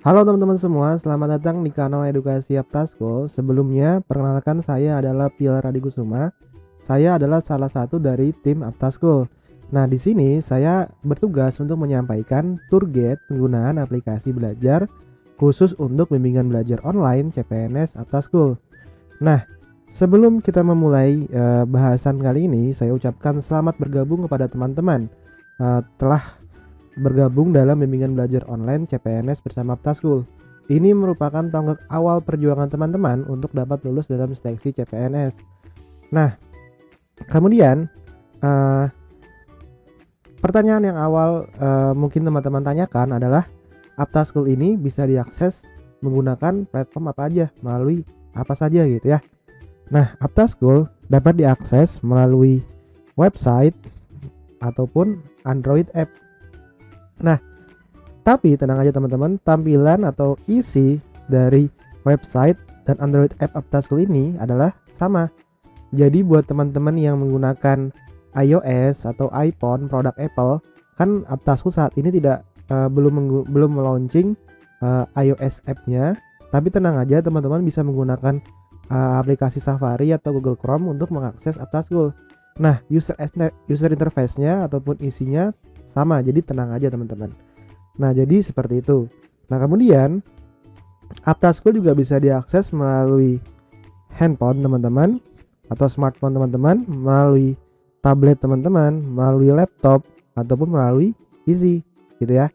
Halo teman-teman semua, selamat datang di kanal Edukasi Aptasko. Sebelumnya, perkenalkan saya adalah Pilar Adikusuma. Saya adalah salah satu dari tim Aptasko. Nah, di sini saya bertugas untuk menyampaikan tour guide penggunaan aplikasi belajar khusus untuk bimbingan belajar online CPNS Aptasko. Nah, sebelum kita memulai bahasan kali ini, saya ucapkan selamat bergabung kepada teman-teman telah bergabung dalam bimbingan belajar online CPNS bersama Aptaskul. Ini merupakan tonggak awal perjuangan teman-teman untuk dapat lulus dalam seleksi CPNS. Nah, kemudian pertanyaan yang awal mungkin teman-teman tanyakan adalah Aptaskul ini bisa diakses menggunakan platform apa aja, melalui apa saja gitu ya. Nah, Aptaskul dapat diakses melalui website ataupun Android app. Nah, tapi tenang aja teman-teman, tampilan atau isi dari website dan Android app Aptaskul ini adalah sama. Jadi buat teman-teman yang menggunakan iOS atau iPhone produk Apple, kan Aptaskul saat ini belum meluncing iOS app-nya, tapi tenang aja teman-teman bisa menggunakan aplikasi Safari atau Google Chrome untuk mengakses Aptaskul. Nah, user interface-nya ataupun isinya sama, jadi tenang aja teman-teman. Nah, jadi seperti itu. Nah, kemudian Aptaskul juga bisa diakses melalui handphone teman-teman atau smartphone teman-teman, melalui tablet teman-teman, melalui laptop ataupun melalui PC gitu ya.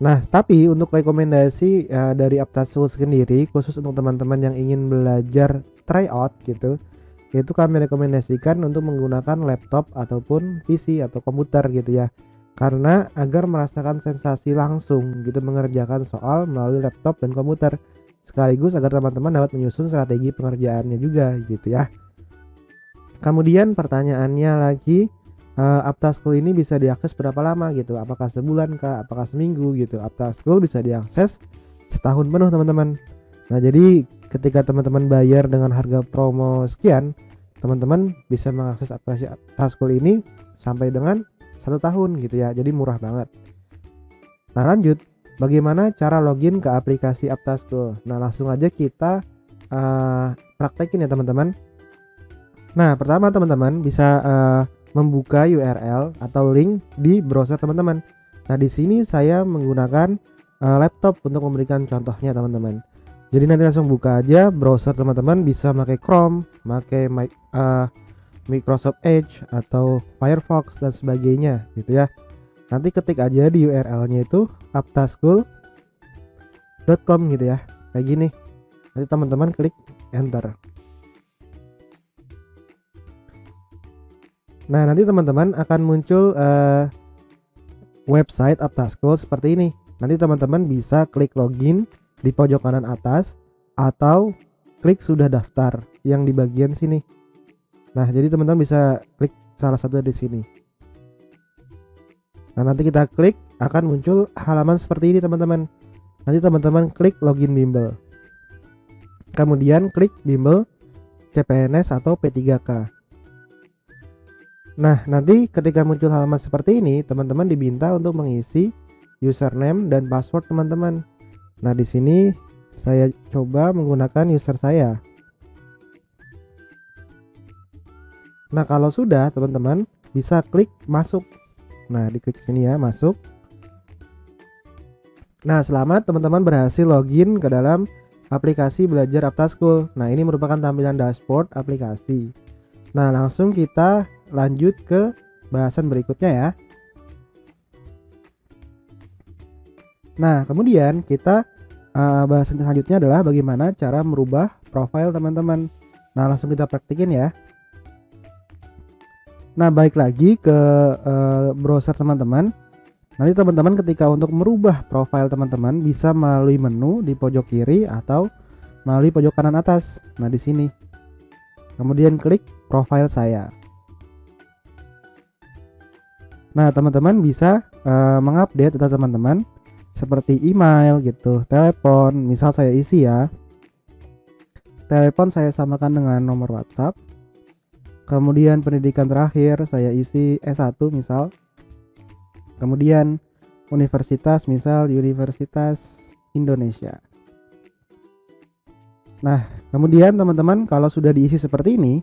Nah, tapi untuk rekomendasi dari Aptaskul sendiri khusus untuk teman-teman yang ingin belajar tryout gitu, itu kami rekomendasikan untuk menggunakan laptop ataupun PC atau komputer gitu ya, karena agar merasakan sensasi langsung gitu mengerjakan soal melalui laptop dan komputer, sekaligus agar teman-teman dapat menyusun strategi pengerjaannya juga gitu ya. Kemudian pertanyaannya lagi, Aptaskul ini bisa diakses berapa lama gitu, apakah sebulan kah, apakah seminggu gitu. Aptaskul bisa diakses setahun penuh teman-teman. Nah, jadi ketika teman-teman bayar dengan harga promo sekian, teman-teman bisa mengakses aplikasi Aptaskul ini sampai dengan 1 tahun gitu ya. Jadi murah banget. Nah, lanjut, bagaimana cara login ke aplikasi Aptaskul? Nah, langsung aja kita praktekin ya teman-teman. Nah, pertama teman-teman bisa membuka URL atau link di browser teman-teman. Nah, di sini saya menggunakan laptop untuk memberikan contohnya teman-teman. Jadi nanti langsung buka aja browser teman-teman, bisa pakai Chrome, pakai Microsoft Edge atau Firefox dan sebagainya gitu ya. Nanti ketik aja di URL-nya itu aptaskul.com gitu ya. Kayak gini. Nanti teman-teman klik enter. Nah, nanti teman-teman akan muncul website Aptaskul seperti ini. Nanti teman-teman bisa klik login di pojok kanan atas atau klik sudah daftar yang di bagian sini. Nah, jadi teman-teman bisa klik salah satu di sini. Nah, nanti kita klik akan muncul halaman seperti ini teman-teman. Nanti teman-teman klik login bimbel. Kemudian klik bimbel CPNS atau P3K. Nah, nanti ketika muncul halaman seperti ini, teman-teman diminta untuk mengisi username dan password teman-teman. Nah, di sini saya coba menggunakan user saya. Nah, kalau sudah teman-teman bisa klik masuk. Nah, diklik sini ya, masuk. Nah, selamat teman-teman berhasil login ke dalam aplikasi belajar Aptaskul. Nah, ini merupakan tampilan dashboard aplikasi. Nah, langsung kita lanjut ke bahasan berikutnya ya. Nah, kemudian kita bahasan selanjutnya adalah bagaimana cara merubah profil teman-teman. Nah, langsung kita praktikin ya. Nah, balik lagi ke browser teman-teman. Nanti teman-teman ketika untuk merubah profil teman-teman bisa melalui menu di pojok kiri atau melalui pojok kanan atas. Nah, di sini. Kemudian klik profil saya. Nah, teman-teman bisa mengupdate data teman-teman seperti email gitu, telepon, misal saya isi ya. Telepon saya samakan dengan nomor WhatsApp. Kemudian pendidikan terakhir saya isi S1 misal. Kemudian universitas misal Universitas Indonesia. Nah, kemudian teman-teman kalau sudah diisi seperti ini,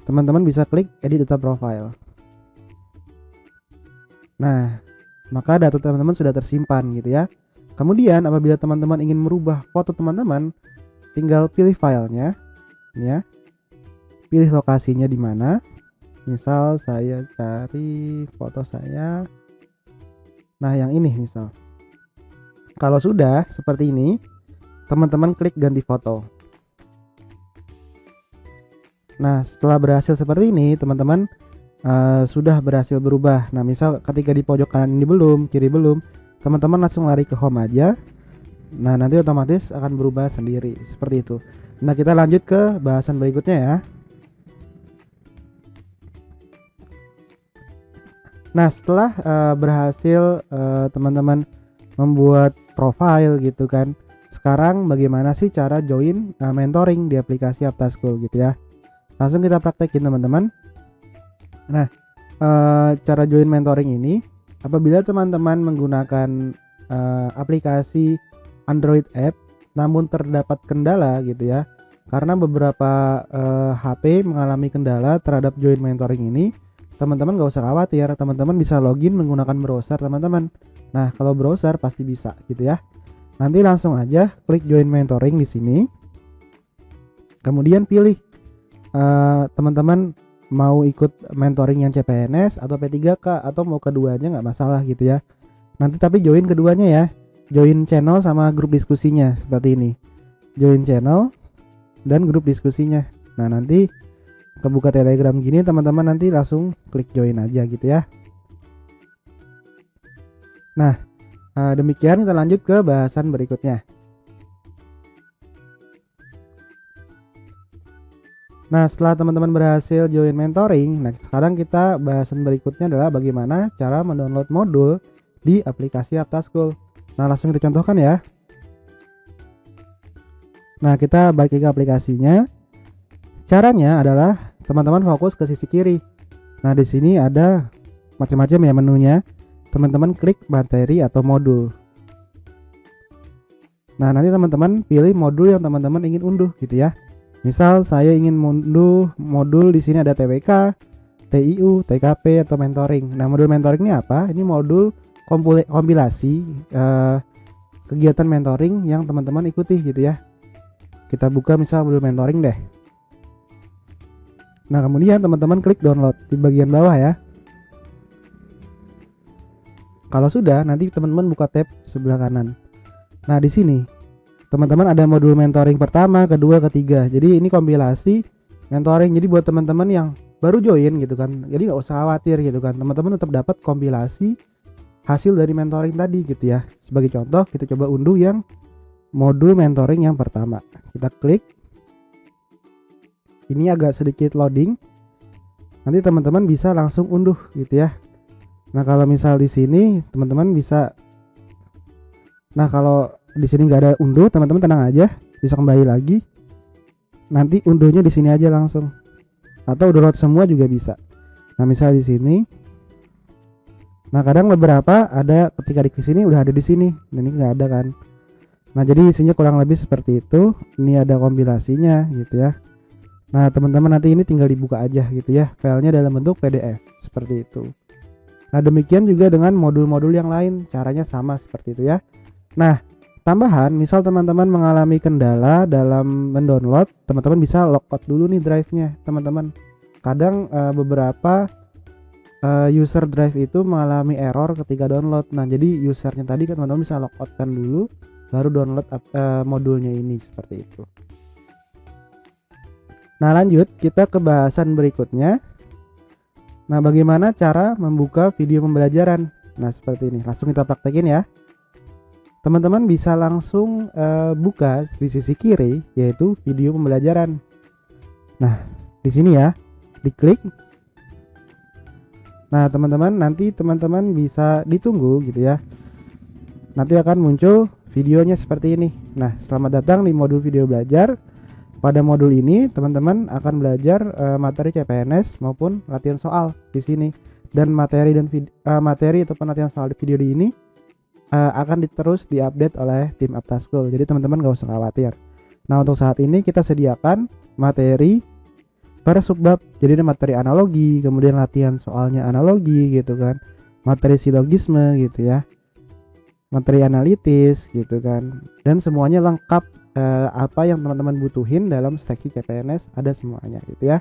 teman-teman bisa klik edit data profile. Nah, maka data teman-teman sudah tersimpan gitu ya. Kemudian apabila teman-teman ingin merubah foto teman-teman, tinggal pilih filenya ya. Pilih lokasinya di mana. Misal saya cari foto saya. Nah, yang ini misal. Kalau sudah seperti ini, teman-teman klik ganti foto. Nah, setelah berhasil seperti ini, teman-teman sudah berhasil berubah. Nah, misal ketika di pojok kanan ini belum, kiri belum, teman-teman langsung lari ke home aja. Nah, nanti otomatis akan berubah sendiri seperti itu. Nah, kita lanjut ke bahasan berikutnya ya. Nah, setelah berhasil teman-teman membuat profile gitu kan, sekarang bagaimana sih cara join mentoring di aplikasi Aptaschool gitu ya. Langsung kita praktekin teman-teman. Nah, cara join mentoring ini apabila teman-teman menggunakan aplikasi Android app namun terdapat kendala gitu ya. Karena beberapa HP mengalami kendala terhadap join mentoring ini, teman-teman gak usah khawatir, teman-teman bisa login menggunakan browser teman-teman. Nah, kalau browser pasti bisa gitu ya. Nanti langsung aja klik join mentoring di sini. Kemudian pilih teman-teman mau ikut mentoring yang CPNS atau P3K atau mau keduanya nggak masalah gitu ya. Nanti tapi join keduanya ya. Join channel sama grup diskusinya seperti ini. Join channel dan grup diskusinya. Nah, nanti kebuka Telegram gini teman-teman nanti langsung klik join aja gitu ya. Nah, demikian kita lanjut ke bahasan berikutnya. Nah, setelah teman-teman berhasil join mentoring, nah sekarang kita bahasan berikutnya adalah bagaimana cara mendownload modul di aplikasi Aptaschool. Nah, langsung kita contohkan ya. Nah, kita balik ke aplikasinya. Caranya adalah teman-teman fokus ke sisi kiri. Nah, di sini ada macam-macam ya menunya. Teman-teman klik materi atau modul. Nah, nanti teman-teman pilih modul yang teman-teman ingin unduh gitu ya. Misal saya ingin unduh modul di sini ada TWK, TIU, TKP atau mentoring. Nah, modul mentoring ini apa? Ini modul kompilasi kegiatan mentoring yang teman-teman ikuti gitu ya. Kita buka misal modul mentoring deh. Nah, kemudian teman-teman klik download di bagian bawah ya. Kalau sudah, nanti teman-teman buka tab sebelah kanan. Nah, di sini teman-teman ada modul mentoring pertama, kedua, ketiga. Jadi ini kompilasi mentoring. Jadi buat teman-teman yang baru join gitu kan, jadi nggak usah khawatir gitu kan. Teman-teman tetap dapat kompilasi hasil dari mentoring tadi gitu ya. Sebagai contoh, kita coba unduh yang modul mentoring yang pertama. Kita klik. Ini agak sedikit loading. Nanti teman-teman bisa langsung unduh gitu ya. Nah, kalau misal di sini teman-teman bisa. Nah, kalau di sini nggak ada unduh, teman-teman tenang aja, bisa kembali lagi. Nanti unduhnya di sini aja langsung, atau download semua juga bisa. Nah, misal di sini. Nah, kadang beberapa ada ketika di sini udah ada di sini, dan ini nggak ada kan. Nah, jadi isinya kurang lebih seperti itu. Ini ada kompilasinya gitu ya. Nah, teman-teman nanti ini tinggal dibuka aja gitu ya, filenya dalam bentuk PDF seperti itu. Nah, demikian juga dengan modul-modul yang lain, caranya sama seperti itu ya. Nah, tambahan, misal teman-teman mengalami kendala dalam mendownload, teman-teman bisa logout dulu nih drive-nya, teman-teman. Kadang beberapa user drive itu mengalami error ketika download. Nah, jadi usernya tadi kan teman-teman bisa logoutkan dulu, baru download modulnya ini seperti itu. Nah, lanjut kita ke bahasan berikutnya. Nah, bagaimana cara membuka video pembelajaran? Nah, seperti ini. Langsung kita praktekin ya. Teman-teman bisa langsung buka di sisi kiri, yaitu video pembelajaran. Nah, di sini ya, diklik. Nah, teman-teman nanti teman-teman bisa ditunggu gitu ya. Nanti akan muncul videonya seperti ini. Nah, selamat datang di modul video belajar. Pada modul ini teman-teman akan belajar materi CPNS maupun latihan soal di sini. Dan materi ataupun latihan soal di video di ini akan terus diupdate oleh tim Aptaschool. Jadi teman-teman gak usah khawatir. Nah, untuk saat ini kita sediakan materi per subbab. Jadi ada materi analogi, kemudian latihan soalnya analogi gitu kan, materi silogisme gitu ya, materi analitis gitu kan, dan semuanya lengkap. Apa yang teman-teman butuhin dalam seleksi CPNS ada semuanya gitu ya.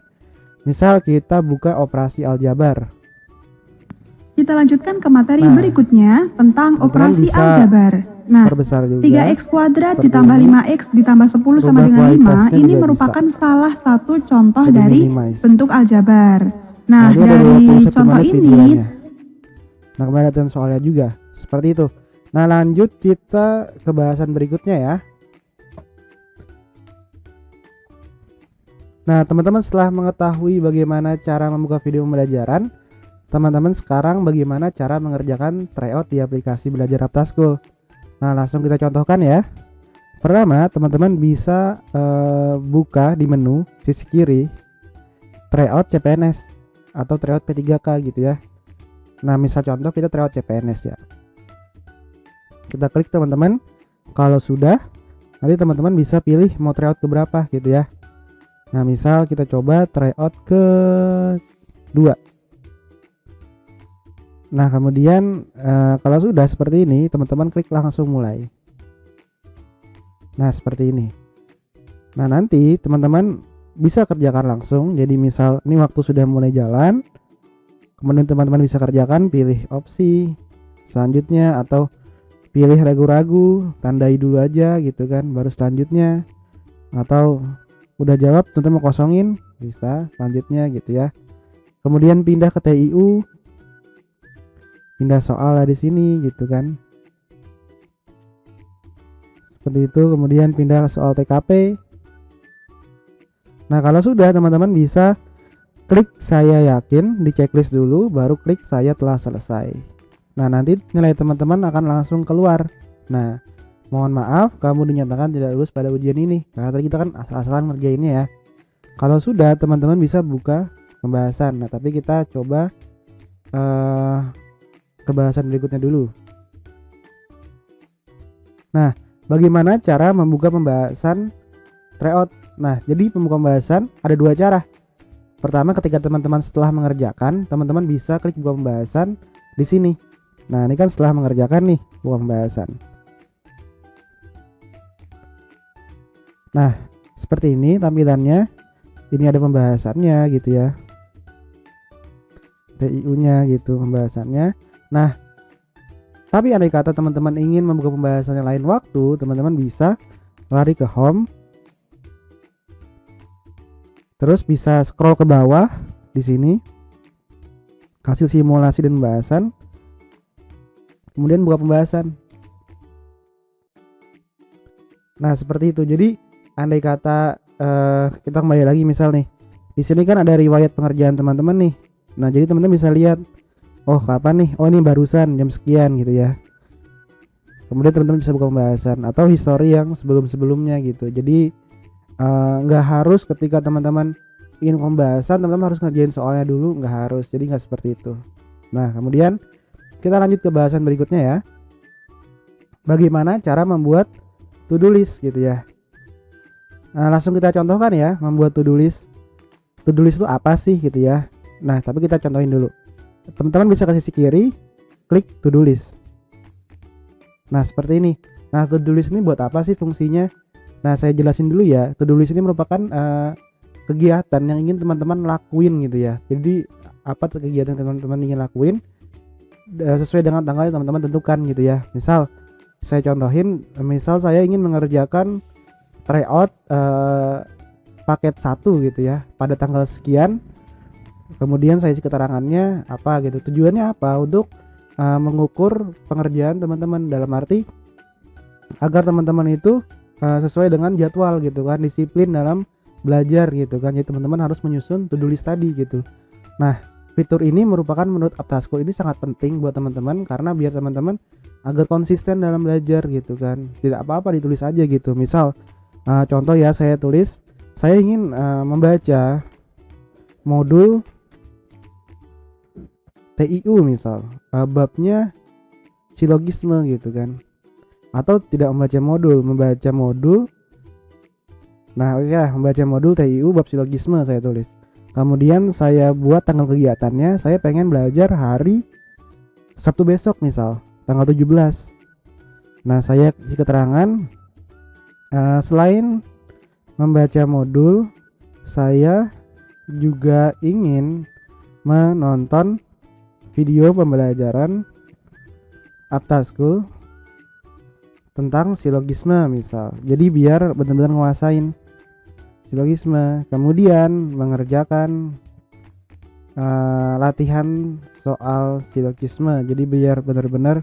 Misal kita buka operasi aljabar. Kita lanjutkan ke materi berikutnya tentang operasi aljabar. Nah, 3x kuadrat ditambah 5x ditambah 10 sama dengan 5 ini merupakan salah satu contoh dari bentuk aljabar. Nah, dari contoh ini, nah kemarin latihan soalnya juga seperti itu. Nah, lanjut kita ke bahasan berikutnya ya. Nah, teman-teman setelah mengetahui bagaimana cara membuka video pembelajaran, teman-teman sekarang bagaimana cara mengerjakan tryout di aplikasi belajar Aptaschool. Nah, langsung kita contohkan ya. Pertama, teman-teman bisa buka di menu sisi kiri tryout CPNS atau tryout P3K gitu ya. Nah, misal contoh kita tryout CPNS ya. Kita klik teman-teman. Kalau sudah, nanti teman-teman bisa pilih mau tryout ke berapa gitu ya. Nah, misal kita coba tryout ke 2. Nah, kemudian kalau sudah seperti ini, teman-teman klik langsung mulai. Nah, seperti ini. Nah, nanti teman-teman bisa kerjakan langsung. Jadi misal ini waktu sudah mulai jalan, kemudian teman-teman bisa kerjakan, pilih opsi selanjutnya atau pilih ragu-ragu, tandai dulu aja gitu kan, baru selanjutnya. Atau udah jawab teman-teman mau kosongin, bisa selanjutnya gitu ya. Kemudian pindah ke TIU, pindah soal di sini gitu kan, seperti itu. Kemudian pindah ke soal TKP. Nah, kalau sudah teman-teman bisa klik saya yakin di checklist dulu, baru klik saya telah selesai. Nah, nanti nilai teman-teman akan langsung keluar. Nah, mohon maaf kamu dinyatakan tidak lulus pada ujian ini, karena tadi kita kan asal-asalan ngerjainnya ya. Kalau sudah, teman-teman bisa buka pembahasan. Nah, tapi kita coba ke bahasan berikutnya dulu. Nah, bagaimana cara membuka pembahasan tryout? Nah, jadi pembuka pembahasan ada 2 cara. Pertama, ketika teman-teman setelah mengerjakan, teman-teman bisa klik buka pembahasan di sini. Nah, ini kan setelah mengerjakan nih, buka pembahasan. Nah, seperti ini tampilannya. Ini ada pembahasannya gitu ya, TIU-nya gitu pembahasannya. Nah, tapi andai kata teman-teman ingin membuka pembahasan yang lain waktu, teman-teman bisa lari ke home, terus bisa scroll ke bawah di sini, hasil simulasi dan pembahasan, kemudian buka pembahasan. Nah, seperti itu. Jadi andai kata kita kembali lagi, misal nih di sini kan ada riwayat pengerjaan teman-teman nih. Nah, jadi teman-teman bisa lihat, oh kapan nih, oh ini barusan jam sekian gitu ya. Kemudian teman-teman bisa buka pembahasan atau history yang sebelum-sebelumnya gitu. Jadi nggak harus ketika teman-teman ingin pembahasan teman-teman harus ngerjain soalnya dulu, nggak harus. Jadi nggak seperti itu. Nah, kemudian kita lanjut ke bahasan berikutnya ya. Bagaimana cara membuat to-do list gitu ya. Nah, langsung kita contohkan ya, membuat to-do list. To-do list itu apa sih gitu ya. Nah, tapi kita contohin dulu. Teman-teman bisa ke sisi kiri, klik to-do list. Nah, seperti ini. Nah, to-do list ini buat apa sih fungsinya? Nah, saya jelasin dulu ya. To-do list ini merupakan kegiatan yang ingin teman-teman lakuin gitu ya. Jadi, apa kegiatan yang teman-teman ingin lakuin sesuai dengan tanggal yang teman-teman tentukan gitu ya. Misal, saya contohin, misal saya ingin mengerjakan tryout paket 1 gitu ya pada tanggal sekian. Kemudian saya isi keterangannya apa gitu. Tujuannya apa? Untuk mengukur pengerjaan teman-teman, dalam arti agar teman-teman itu sesuai dengan jadwal gitu kan, disiplin dalam belajar gitu kan. Jadi teman-teman harus menyusun to-do list tadi gitu. Nah, fitur ini merupakan menurut Aptaschool ini sangat penting buat teman-teman, karena biar teman-teman agar konsisten dalam belajar gitu kan. Tidak apa-apa ditulis aja gitu. Misal contoh ya, saya tulis saya ingin membaca modul TIU misal babnya silogisme gitu kan, atau tidak membaca modul. Nah ya, membaca modul TIU bab silogisme saya tulis. Kemudian saya buat tanggal kegiatannya, saya pengen belajar hari Sabtu besok misal tanggal 17. Nah saya kasih keterangan, selain membaca modul, saya juga ingin menonton video pembelajaran Aptaschool tentang silogisme misal. Jadi biar benar-benar nguasain silogisme. Kemudian mengerjakan latihan soal silogisme. Jadi biar benar-benar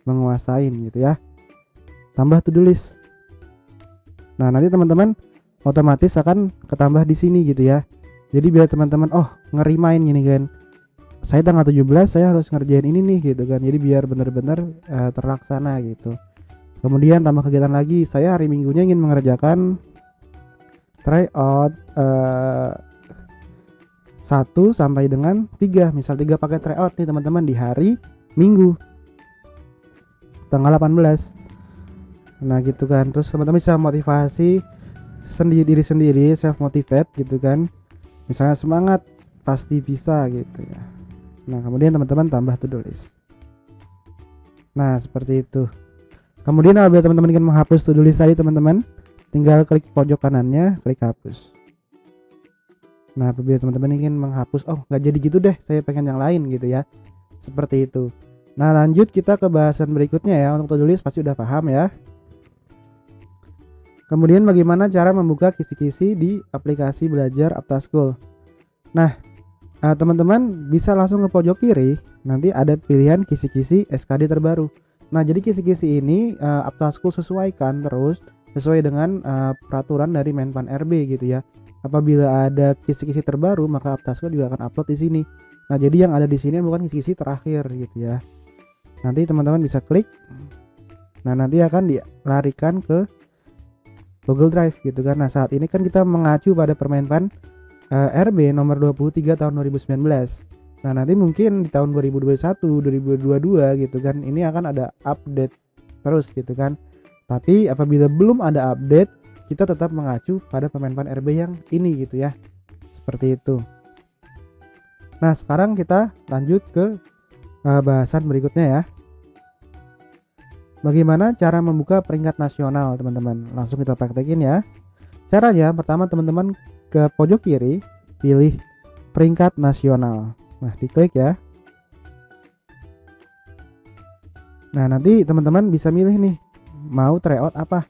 menguasain gitu ya. Tambah to-do list. Nah, nanti teman-teman otomatis akan ketambah di sini gitu ya. Jadi biar teman-teman ngerimain gini kan. Saya tanggal 17 saya harus ngerjain ini nih gitu kan. Jadi biar benar-benar terlaksana gitu. Kemudian tambah kegiatan lagi, saya hari Minggunya ingin mengerjakan tryout 1 sampai dengan 3. Misal 3 paket tryout nih teman-teman di hari Minggu tanggal 18. Nah gitu kan. Terus teman-teman bisa motivasi diri sendiri, self motivate gitu kan. Misalnya semangat, pasti bisa gitu ya. Nah kemudian teman-teman tambah to-do list. Nah seperti itu. Kemudian apabila teman-teman ingin menghapus to-do list tadi teman-teman, tinggal klik pojok kanannya, klik hapus. Nah apabila teman-teman ingin menghapus, nggak jadi gitu deh, saya pengen yang lain gitu ya, seperti itu. Nah lanjut kita ke bahasan berikutnya ya. Untuk to-do list pasti udah paham ya. Kemudian bagaimana cara membuka kisi-kisi di aplikasi belajar Aptaschool. Nah teman-teman bisa langsung ke pojok kiri, nanti ada pilihan kisi-kisi SKD terbaru. Nah jadi kisi-kisi ini Aptaschool sesuaikan terus sesuai dengan peraturan dari Menpan RB gitu ya. Apabila ada kisi-kisi terbaru maka Aptaschool juga akan upload di sini. Nah jadi yang ada di sini bukan kisi-kisi terakhir gitu ya. Nanti teman-teman bisa klik. Nah nanti akan dilarikan ke Google Drive gitu kan. Nah saat ini kan kita mengacu pada Permenpan RB nomor 23 tahun 2019. Nah nanti mungkin di tahun 2021, 2022 gitu kan, ini akan ada update terus gitu kan. Tapi apabila belum ada update, kita tetap mengacu pada Permenpan RB yang ini gitu ya. Seperti itu. Nah sekarang kita lanjut ke bahasan berikutnya ya. Bagaimana cara membuka peringkat nasional teman-teman. Langsung kita praktekin ya. Caranya pertama teman-teman ke pojok kiri, pilih peringkat nasional. Nah diklik ya. Nah nanti teman-teman bisa milih nih mau tryout apa.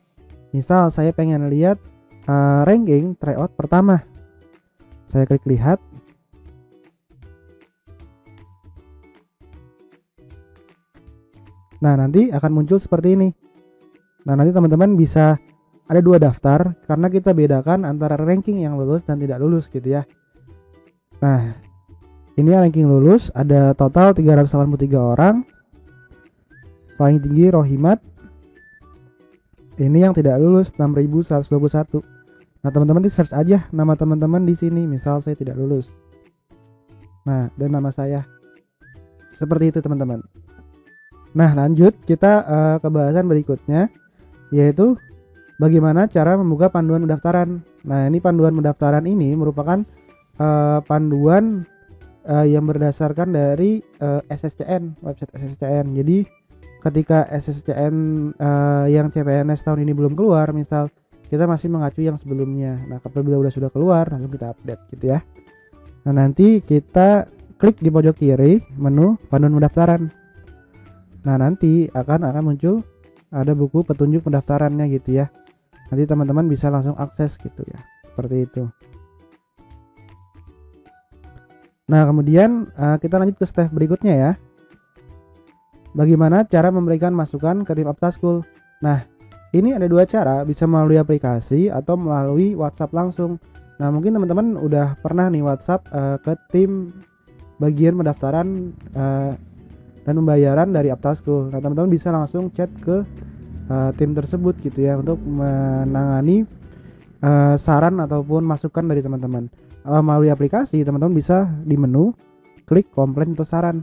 Misal saya pengen lihat ranking tryout pertama. Saya klik lihat. Nah nanti akan muncul seperti ini. Nah nanti teman-teman bisa ada 2 daftar karena kita bedakan antara ranking yang lulus dan tidak lulus gitu ya. Nah ini ranking lulus ada total 383 orang. Paling tinggi Rohimat. Ini yang tidak lulus 6121. Nah, teman-teman di search aja nama teman-teman di sini. Misal saya tidak lulus. Nah, dan nama saya. Seperti itu, teman-teman. Nah, lanjut kita ke bahasan berikutnya, yaitu bagaimana cara membuka panduan pendaftaran. Nah, ini panduan pendaftaran ini merupakan panduan yang berdasarkan dari SSCN, website SSCN. Jadi ketika SSCN yang CPNS tahun ini belum keluar, misal kita masih mengacu yang sebelumnya. Nah apabila sudah keluar langsung kita update gitu ya. Nah nanti kita klik di pojok kiri menu panduan pendaftaran. Nah nanti akan muncul ada buku petunjuk pendaftarannya gitu ya. Nanti teman-teman bisa langsung akses gitu ya, seperti itu. Nah kemudian kita lanjut ke step berikutnya ya. Bagaimana cara memberikan masukan ke tim Aptaschool. Nah ini ada 2 cara, bisa melalui aplikasi atau melalui WhatsApp langsung. Nah mungkin teman-teman udah pernah nih WhatsApp ke tim bagian pendaftaran dan pembayaran dari Aptaschool. Nah teman-teman bisa langsung chat ke tim tersebut gitu ya untuk menangani saran ataupun masukan dari teman-teman. Melalui aplikasi teman-teman bisa di menu klik komplain atau saran.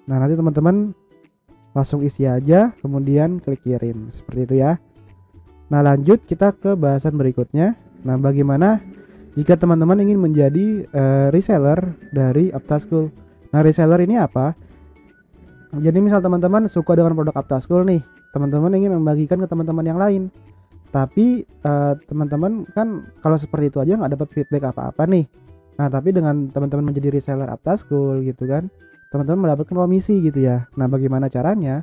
Nah, nanti teman-teman langsung isi aja, kemudian klik kirim, seperti itu ya. Nah, lanjut kita ke bahasan berikutnya. Nah, bagaimana jika teman-teman ingin menjadi reseller dari Aptaschool? Nah, reseller ini apa? Jadi misal teman-teman suka dengan produk Aptaschool nih, teman-teman ingin membagikan ke teman-teman yang lain. Tapi teman-teman kan kalau seperti itu aja nggak dapat feedback apa-apa nih. Nah, tapi dengan teman-teman menjadi reseller Aptaschool gitu kan, teman-teman mendapatkan komisi gitu ya. Nah, bagaimana caranya?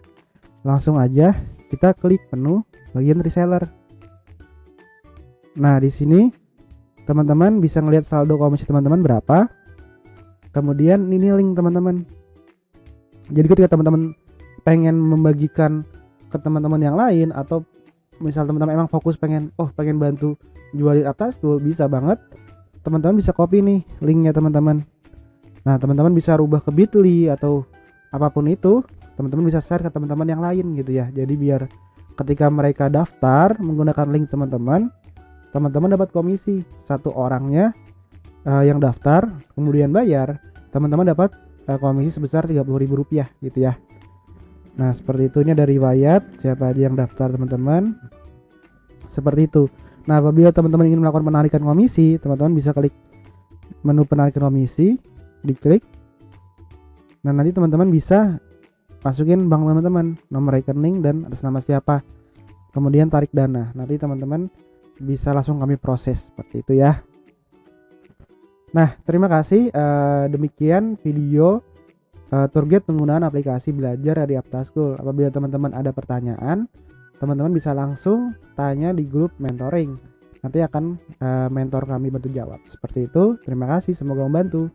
Langsung aja kita klik menu bagian reseller. Nah, di sini teman-teman bisa ngelihat saldo komisi teman-teman berapa. Kemudian ini link teman-teman. Jadi ketika teman-teman pengen membagikan ke teman-teman yang lain, atau misal teman-teman emang fokus pengen bantu jualin Aptaschool, bisa banget teman-teman bisa copy nih linknya teman-teman. Nah, teman-teman bisa rubah ke Bitly atau apapun itu, teman-teman bisa share ke teman-teman yang lain gitu ya. Jadi biar ketika mereka daftar menggunakan link teman-teman dapat komisi. Satu orangnya yang daftar kemudian bayar, teman-teman dapat komisi sebesar Rp30.000 gitu ya. Nah, seperti itu. Ini ada riwayat siapa aja yang daftar teman-teman, seperti itu. Nah, apabila teman-teman ingin melakukan penarikan komisi, teman-teman bisa klik menu penarikan komisi, diklik. Nah, nanti teman-teman bisa masukin bank teman-teman, nomor rekening dan atas nama siapa, kemudian tarik dana. Nanti teman-teman bisa langsung kami proses seperti itu ya. Nah, terima kasih. Demikian video tour guide penggunaan aplikasi belajar dari Aptaschool. Apabila teman-teman ada pertanyaan, teman-teman bisa langsung tanya di grup mentoring. Nanti akan mentor kami bantu jawab. Seperti itu. Terima kasih, semoga membantu.